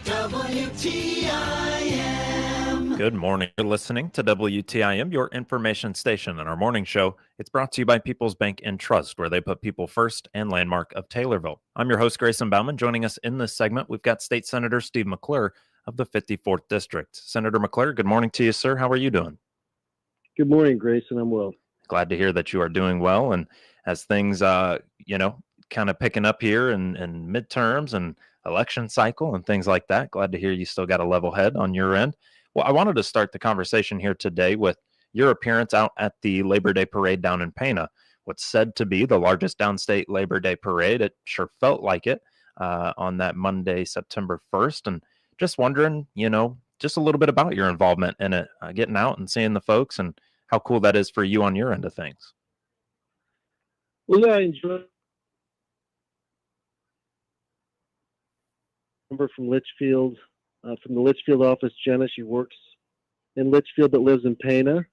WTIM. Good morning. You're listening to WTIM, your information station. In our morning show, it's brought to you by People's Bank and Trust, where they put people first, and Landmark of Taylorville. I'm your host, Grayson Bauman. Joining us in this segment, we've got State Senator Steve McClure of the 54th District. Senator McClure, good morning to you, sir. How are you doing? Good morning, Grayson. I'm well. Glad to hear that you are doing well. And as things, kind of picking up here in midterms and election cycle and things like that, glad to hear you still got a level head on your end. Well, I wanted to start the conversation here today with your appearance out at the Labor Day Parade down in Pana. What's said to be the largest downstate Labor Day Parade. It sure felt like it on that Monday, September 1st. And just wondering, just a little bit about your involvement in it, getting out and seeing the folks and how cool that is for you on your end of things. Well, yeah, I enjoyed member from Litchfield, from the Litchfield office, Jenna. She works in Litchfield but lives in Pana.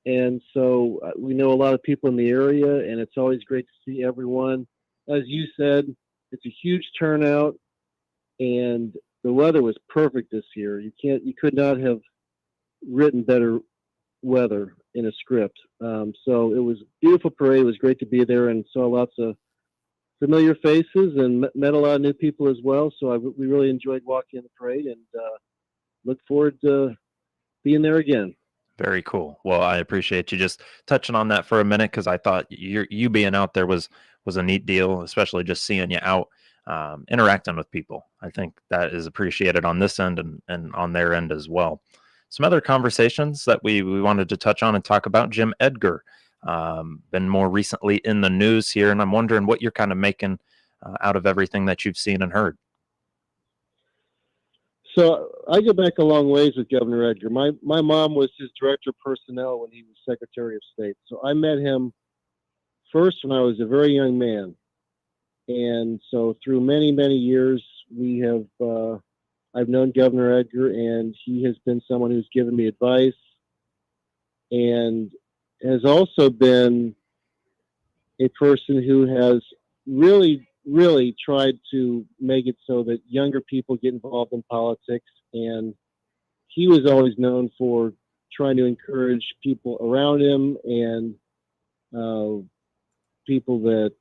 And so we know a lot of people in the area, and it's always great to see everyone. As you said, it's a huge turnout, and the weather was perfect this year. You could not have written better weather in a script. So it was a beautiful parade. It was great to be there and saw lots of familiar faces and met a lot of new people as well. So we really enjoyed walking in the parade and look forward to being there again. Very cool. Well, I appreciate you just touching on that for a minute, because I thought you being out there was a neat deal, especially just seeing you out interacting with people. I think that is appreciated on this end and on their end as well. Some other conversations that we wanted to touch on and talk about. Jim Edgar, been more recently in the news here, and I'm wondering what you're kind of making out of everything that you've seen and heard. So I go back a long ways with Governor Edgar. My mom was his director of personnel when he was Secretary of State. So I met him first when I was a very young man. And so through many, many years, I've known Governor Edgar, and he has been someone who's given me advice and has also been a person who has really, really tried to make it so that younger people get involved in politics. And he was always known for trying to encourage people around him and people that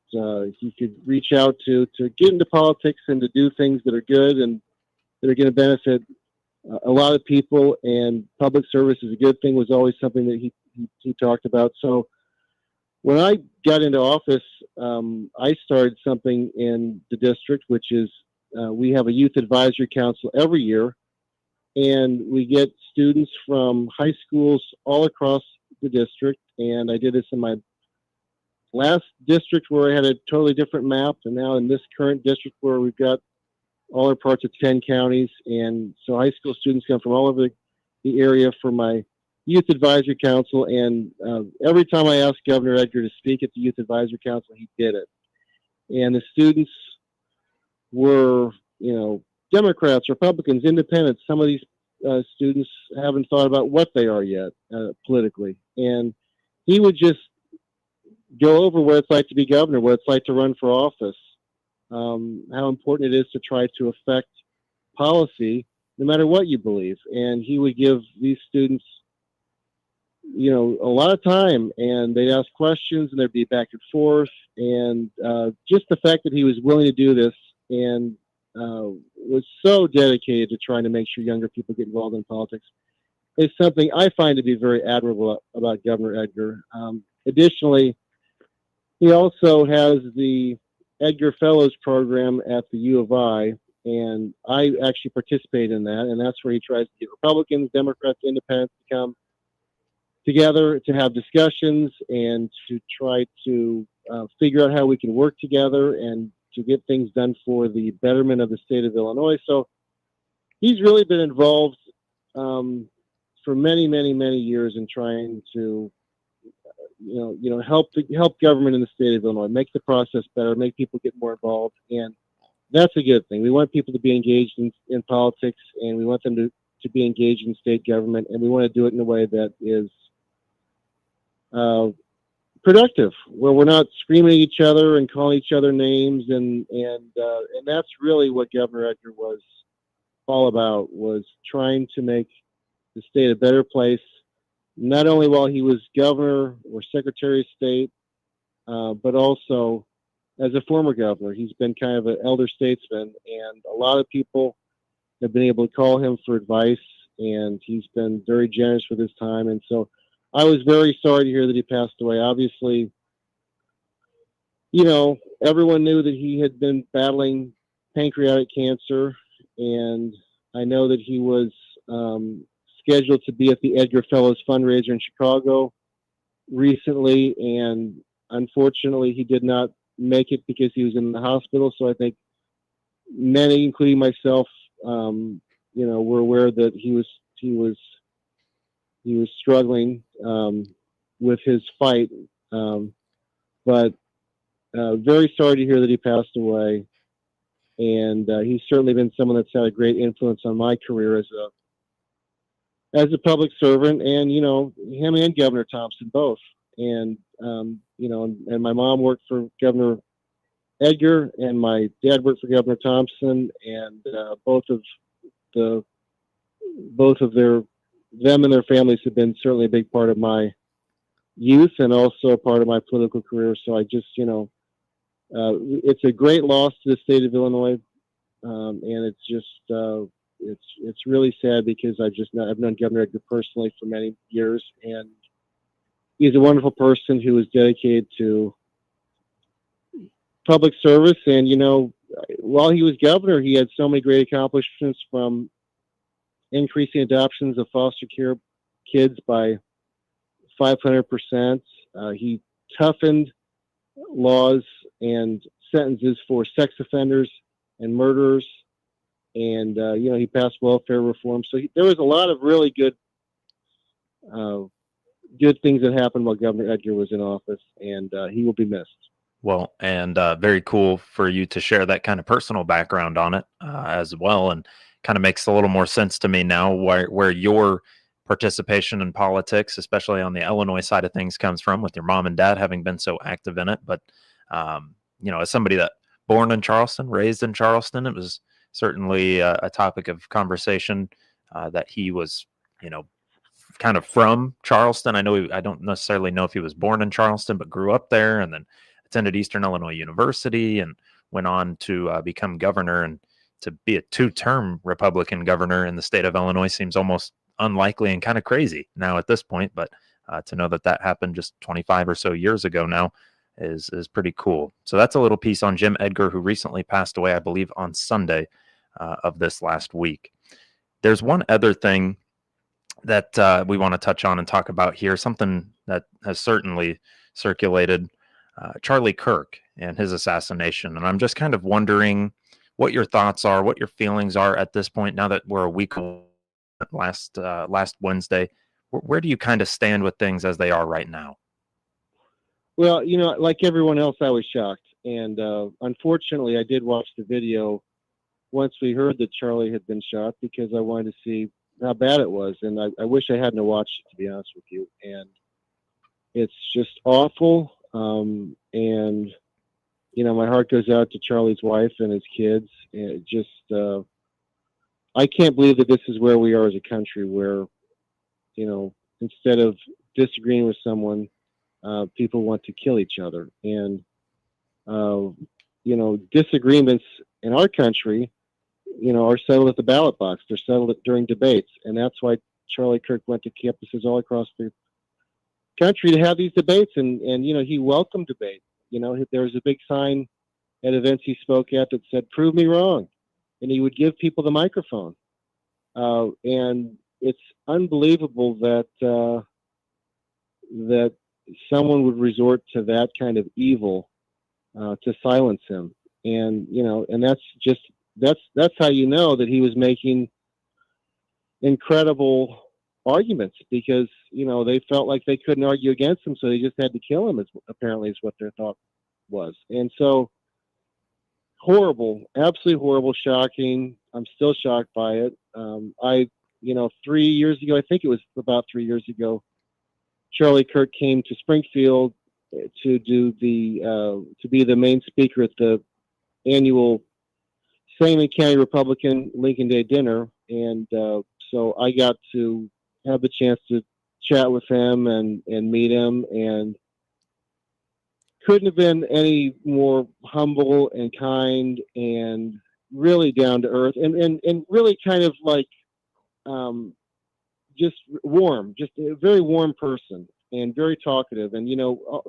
he could reach out to get into politics and to do things that are good and that are going to benefit a lot of people. And public service is a good thing was always something that he talked about. So when I got into office, I started something in the district, which is we have a youth advisory council every year, and we get students from high schools all across the district. And I did this in my last district where I had a totally different map, and now in this current district where we've got all our parts of 10 counties. And so high school students come from all over the area for my Youth Advisory Council. And every time I asked Governor Edgar to speak at the Youth Advisory Council, he did it. And the students were, Democrats, Republicans, Independents. Some of these students haven't thought about what they are yet politically. And he would just go over what it's like to be governor, what it's like to run for office, how important it is to try to affect policy no matter what you believe. And he would give these students, a lot of time, and they'd ask questions and there'd be back and forth. And just the fact that he was willing to do this and was so dedicated to trying to make sure younger people get involved in politics is something I find to be very admirable about Governor Edgar. Additionally, he also has the Edgar Fellows program at the U of I, and I actually participate in that, and that's where he tries to get Republicans, Democrats, Independents to come together to have discussions and to try to figure out how we can work together and to get things done for the betterment of the state of Illinois. So he's really been involved for many, many, many years in trying to help government in the state of Illinois, make the process better, make people get more involved. And that's a good thing. We want people to be engaged in politics, and we want them to be engaged in state government, and we want to do it in a way that is productive, where we're not screaming at each other and calling each other names. And that's really what Governor Edgar was all about, was trying to make the state a better place, not only while he was governor or secretary of state, but also as a former governor. He's been kind of an elder statesman, and a lot of people have been able to call him for advice, and he's been very generous with his time. And so I was very sorry to hear that he passed away. Obviously, everyone knew that he had been battling pancreatic cancer, and I know that he was scheduled to be at the Edgar Fellows fundraiser in Chicago recently, and unfortunately he did not make it because he was in the hospital. So I think many, including myself, were aware that he was struggling with his fight. But very sorry to hear that he passed away. And he's certainly been someone that's had a great influence on my career as a public servant, and him and Governor Thompson both. And and my mom worked for Governor Edgar, and my dad worked for Governor Thompson, and both of them and their families have been certainly a big part of my youth and also a part of my political career. So I just, it's a great loss to the state of Illinois, and it's just it's really sad because I've known Governor Edgar personally for many years, and he's a wonderful person who is dedicated to public service. And while he was governor, he had so many great accomplishments, from increasing adoptions of foster care kids by 500%. He toughened laws and sentences for sex offenders and murderers, and he passed welfare reform. So there was a lot of really good things that happened while Governor Edgar was in office, and he will be missed. Well, and very cool for you to share that kind of personal background on it as well, and kind of makes a little more sense to me now where your participation in politics, especially on the Illinois side of things, comes from, with your mom and dad having been so active in it. But as somebody that born in Charleston, raised in Charleston, it was certainly a topic of conversation that he was, kind of from Charleston. I don't necessarily know if he was born in Charleston, but grew up there, and then attended Eastern Illinois University, and went on to become governor. And to be a 2-term Republican governor in the state of Illinois seems almost unlikely and kind of crazy now at this point. But to know that happened just 25 or so years ago now is pretty cool. So that's a little piece on Jim Edgar, who recently passed away, I believe, on Sunday of this last week. There's one other thing that we want to touch on and talk about here, something that has certainly circulated, Charlie Kirk and his assassination. And I'm just kind of wondering what your thoughts are, what your feelings are at this point, now that we're a week last Wednesday. Where do you kind of stand with things as they are right now? Well, like everyone else, I was shocked. And unfortunately, I did watch the video once we heard that Charlie had been shot, because I wanted to see how bad it was. And I wish I hadn't watched it, to be honest with you. And it's just awful. And my heart goes out to Charlie's wife and his kids. And it just, I can't believe that this is where we are as a country, where, instead of disagreeing with someone, people want to kill each other. And, disagreements in our country, are settled at the ballot box. They're settled during debates. And that's why Charlie Kirk went to campuses all across the country to have these debates. And he welcomed debate. There was a big sign at events he spoke at that said, "Prove me wrong." And he would give people the microphone. And it's unbelievable that someone would resort to that kind of evil to silence him. And and that's how you know that he was making incredible arguments, because they felt like they couldn't argue against him, so they just had to kill him, apparently is what their thought was. And so horrible, absolutely horrible, shocking. I'm still shocked by it. 3 years ago, I think it was about 3 years ago, Charlie Kirk came to Springfield to be the main speaker at the annual Sangamon County Republican Lincoln Day dinner, and so I got to have the chance to chat with him and meet him, and couldn't have been any more humble and kind and really down to earth, and really kind of like just warm, just a very warm person and very talkative. And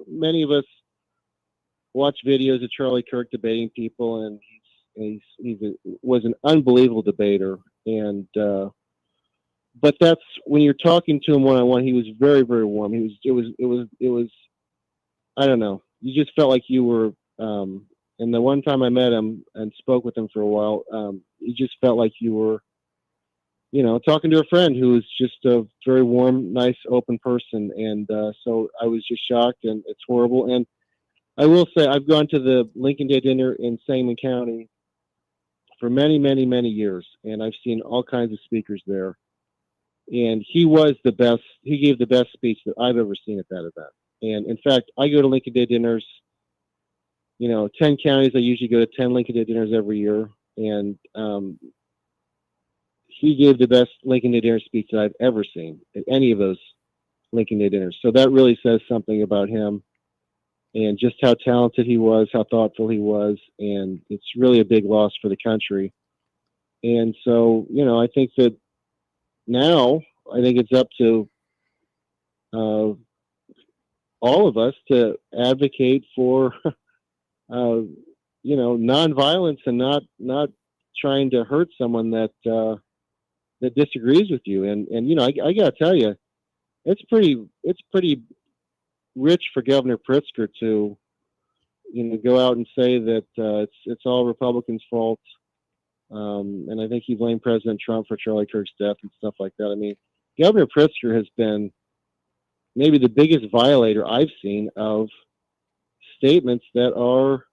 many of us watch videos of Charlie Kirk debating people, and was an unbelievable debater. And but that's when you're talking to him one on one, he was very, very warm. It was I don't know. You just felt like you were. And the one time I met him and spoke with him for a while, you just felt like you were, talking to a friend who was just a very warm, nice, open person. And so I was just shocked, and it's horrible. And I will say I've gone to the Lincoln Day dinner in Sangamon County for many, many, many years, and I've seen all kinds of speakers there. And he was the best. He gave the best speech that I've ever seen at that event. And in fact, I go to Lincoln Day dinners, 10 counties. I usually go to 10 Lincoln Day dinners every year. And he gave the best Lincoln Day dinner speech that I've ever seen at any of those Lincoln Day dinners. So that really says something about him and just how talented he was, how thoughtful he was. And it's really a big loss for the country. And so, I think that now it's up to all of us to advocate for, nonviolence and not trying to hurt someone that disagrees with you. And I gotta tell you, it's pretty rich for Governor Pritzker to, go out and say that it's all Republicans' fault. And I think he blamed President Trump for Charlie Kirk's death and stuff like that. I mean, Governor Pritzker has been maybe the biggest violator I've seen of statements that are,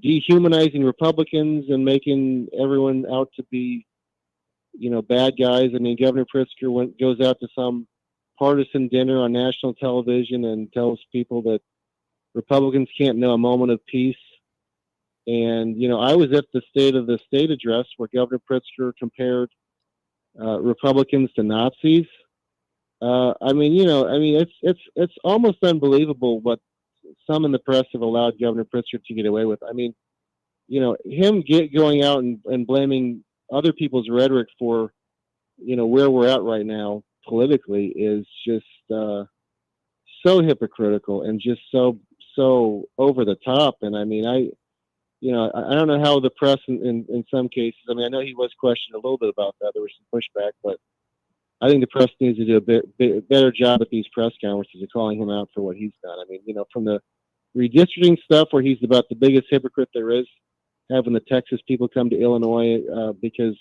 dehumanizing Republicans and making everyone out to be, bad guys. I mean, Governor Pritzker goes out to some partisan dinner on national television and tells people that Republicans can't know a moment of peace. And, I was at the State of the State address where Governor Pritzker compared Republicans to Nazis. It's almost unbelievable what some in the press have allowed Governor Pritzker to get away with. I mean, him going out and blaming other people's rhetoric for, where we're at right now politically is just so hypocritical and just so over the top. And I mean, I don't know how the press in some cases, I mean, I know he was questioned a little bit about that. There was some pushback, but I think the press needs to do a better job at these press conferences of calling him out for what he's done. I mean, from the redistricting stuff where he's about the biggest hypocrite there is, having the Texas people come to Illinois because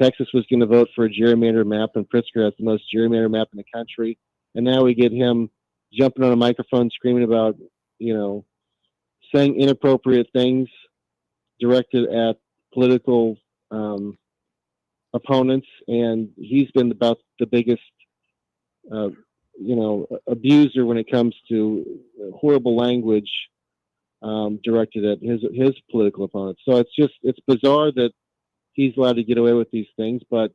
Texas was going to vote for a gerrymander map, and Pritzker has the most gerrymander map in the country. And now we get him jumping on a microphone screaming about, saying inappropriate things directed at political opponents, and he's been about the biggest abuser when it comes to horrible language directed at his political opponents. So it's bizarre that he's allowed to get away with these things, but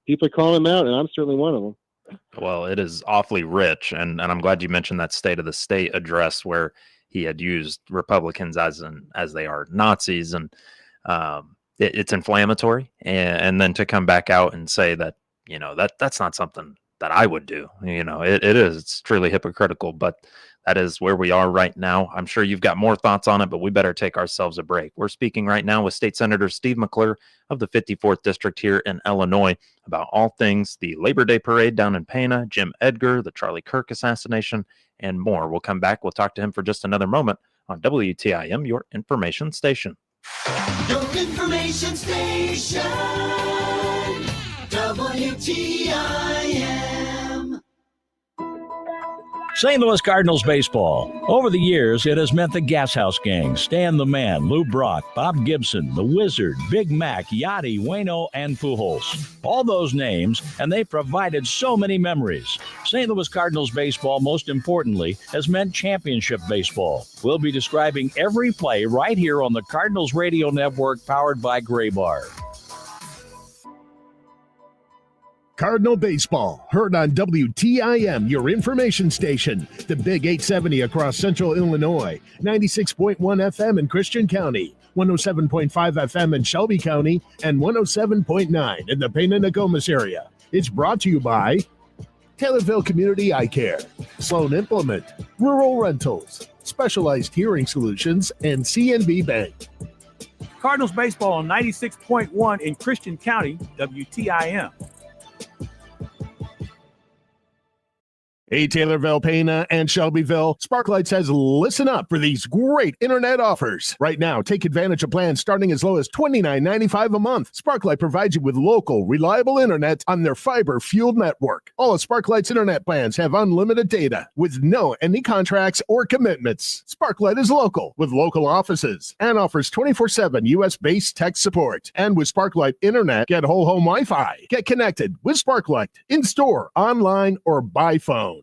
people are calling him out, and I'm certainly one of them. Well, it is awfully rich, and I'm glad you mentioned that State of the State address where he had used Republicans as they are Nazis, and it's inflammatory. And then to come back out and say that that's not something that I would do. It's truly hypocritical, but that is where we are right now. I'm sure you've got more thoughts on it, but we better take ourselves a break. We're speaking right now with State Senator Steve McClure of the 54th District here in Illinois about all things the Labor Day Parade down in Pana, Jim Edgar, the Charlie Kirk assassination, and more. We'll come back. We'll talk to him for just another moment on WTIM, your information station. Your information station, WTIM. St. Louis Cardinals baseball. Over the years, it has meant the Gas House Gang, Stan the Man, Lou Brock, Bob Gibson, The Wizard, Big Mac, Yachty, Waino, and Pujols. All those names, and they provided so many memories. St. Louis Cardinals baseball, most importantly, has meant championship baseball. We'll be describing every play right here on the Cardinals Radio Network, powered by Gray Bar. Cardinal Baseball, heard on WTIM, your information station. The Big 870 across central Illinois, 96.1 FM in Christian County, 107.5 FM in Shelby County, and 107.9 in the Pena-Nokomis area. It's brought to you by Taylorville Community Eye Care, Sloan Implement, Rural Rentals, Specialized Hearing Solutions, and CNB Bank. Cardinals Baseball on 96.1 in Christian County, WTIM. Hey, Taylorville, Pena, and Shelbyville, Sparklight says listen up for these great internet offers. Right now, take advantage of plans starting as low as $29.95 a month. Sparklight provides you with local, reliable internet on their fiber-fueled network. All of Sparklight's internet plans have unlimited data with no any contracts or commitments. Sparklight is local with local offices and offers 24/7 U.S.-based tech support. And with Sparklight Internet, get whole home Wi-Fi. Get connected with Sparklight in-store, online, or by phone.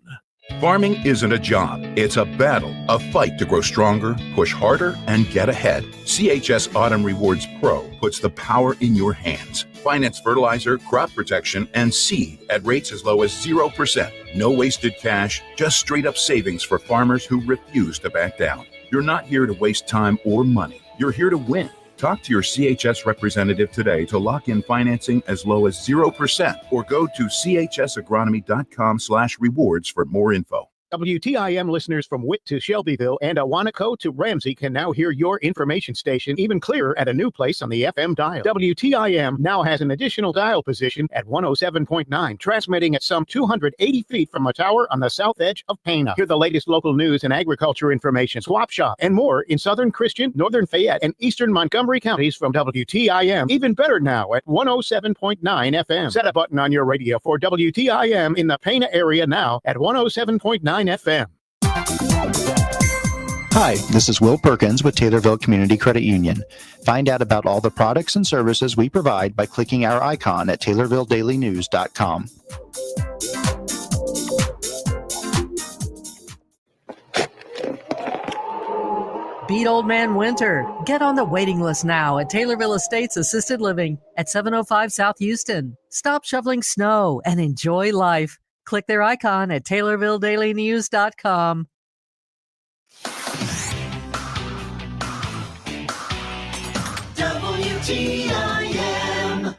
Farming isn't a job. It's a battle, a fight to grow stronger, push harder, and get ahead. CHS Autumn Rewards Pro puts the power in your hands. Finance fertilizer, crop protection, and seed at rates as low as 0%. No wasted cash, just straight up savings for farmers who refuse to back down. You're not here to waste time or money. You're here to win. Talk to your CHS representative today to lock in financing as low as 0% or go to chsagronomy.com/rewards for more info. WTIM listeners from Witt to Shelbyville and Awanaco to Ramsey can now hear your information station even clearer at a new place on the FM dial. WTIM now has an additional dial position at 107.9, transmitting at some 280 feet from a tower on the south edge of Pena. Hear the latest local news and agriculture information, swap shop, and more in southern Christian, northern Fayette, and eastern Montgomery counties from WTIM. Even better now at 107.9 FM. Set a button on your radio for WTIM in the Pena area now at 107.9 FM. Hi, this is Will Perkins with Taylorville Community Credit Union. Find out about all the products and services we provide by clicking our icon at TaylorvilleDailyNews.com. Beat Old Man Winter. Get on the waiting list now at Taylorville Estates Assisted Living at 705 South Houston. Stop shoveling snow and enjoy life. Click their icon at TaylorvilleDailyNews.com. WTIM.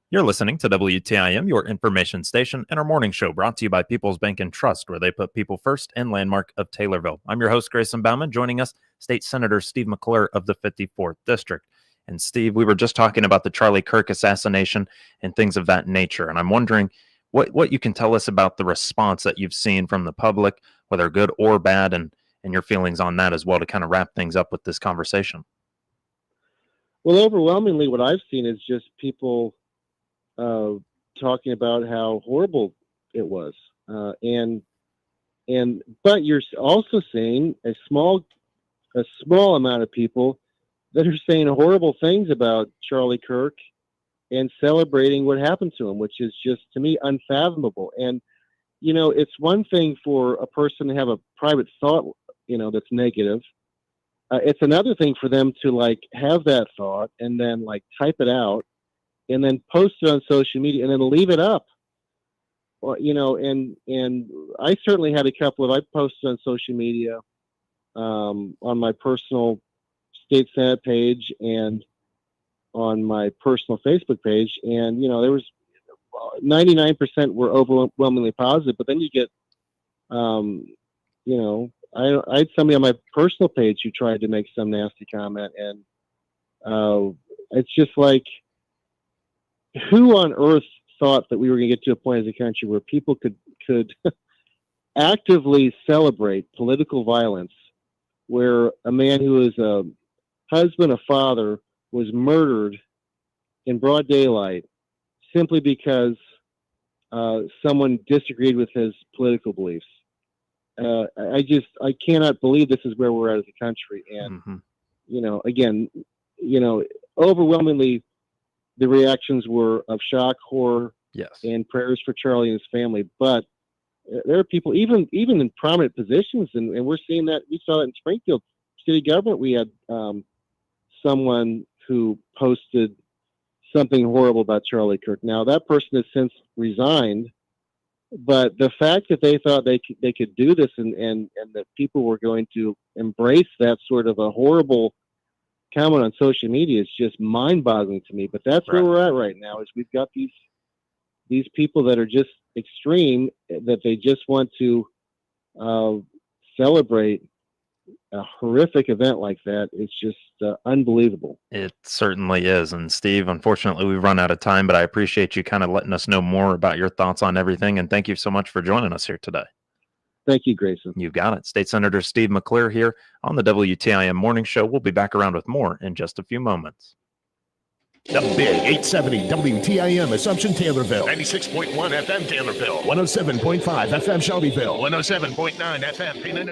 You're listening to WTIM, your information station, and our morning show brought to you by People's Bank and Trust, where they put people first and landmark of Taylorville. I'm your host, Grayson Bauman. Joining us, State Senator Steve McClure of the 54th District. And Steve, we were just talking about the Charlie Kirk assassination and things of that nature, and I'm wondering what you can tell us about the response that you've seen from the public, whether good or bad, and your feelings on that as well, to kind of wrap things up with this conversation. Well, overwhelmingly, what I've seen is just people talking about how horrible it was, but you're also seeing a small amount of people that are saying horrible things about Charlie Kirk and celebrating what happened to him, which is just, to me, unfathomable. And, you know, it's one thing for a person to have a private thought, that's negative. It's another thing for them to, have that thought and then, type it out and then post it on social media and then leave it up. Well, and I certainly had a couple I posted on social media, on my personal state Senate page and on my personal Facebook page, and there was 99% were overwhelmingly positive, but then you get I had somebody on my personal page who tried to make some nasty comment, and it's just like, who on earth thought that we were going to get to a point as a country where people could actively celebrate political violence, where a man who is a husband, a father, was murdered in broad daylight simply because someone disagreed with his political beliefs. I cannot believe this is where we're at as a country. And, again, overwhelmingly, the reactions were of shock, horror, and prayers for Charlie and his family. But there are people, even in prominent positions, and we're seeing that. We saw that in Springfield city government. We had someone who posted something horrible about Charlie Kirk. Now, that person has since resigned, but the fact that they thought they could do this and that people were going to embrace that sort of a horrible comment on social media is just mind-boggling to me. But that's where we're at right now, is we've got these people that are just extreme, that they just want to celebrate a horrific event like that. It's just unbelievable. It certainly is. And Steve, unfortunately, we've run out of time, but I appreciate you kind of letting us know more about your thoughts on everything. And thank you so much for joining us here today. Thank you, Grayson. You got it. State Senator Steve McClure here on the WTIM Morning Show. We'll be back around with more in just a few moments. The Big 870 WTIM Assumption Taylorville. 96.1 FM Taylorville. 107.5 FM Shelbyville. 107.9 FM Pena.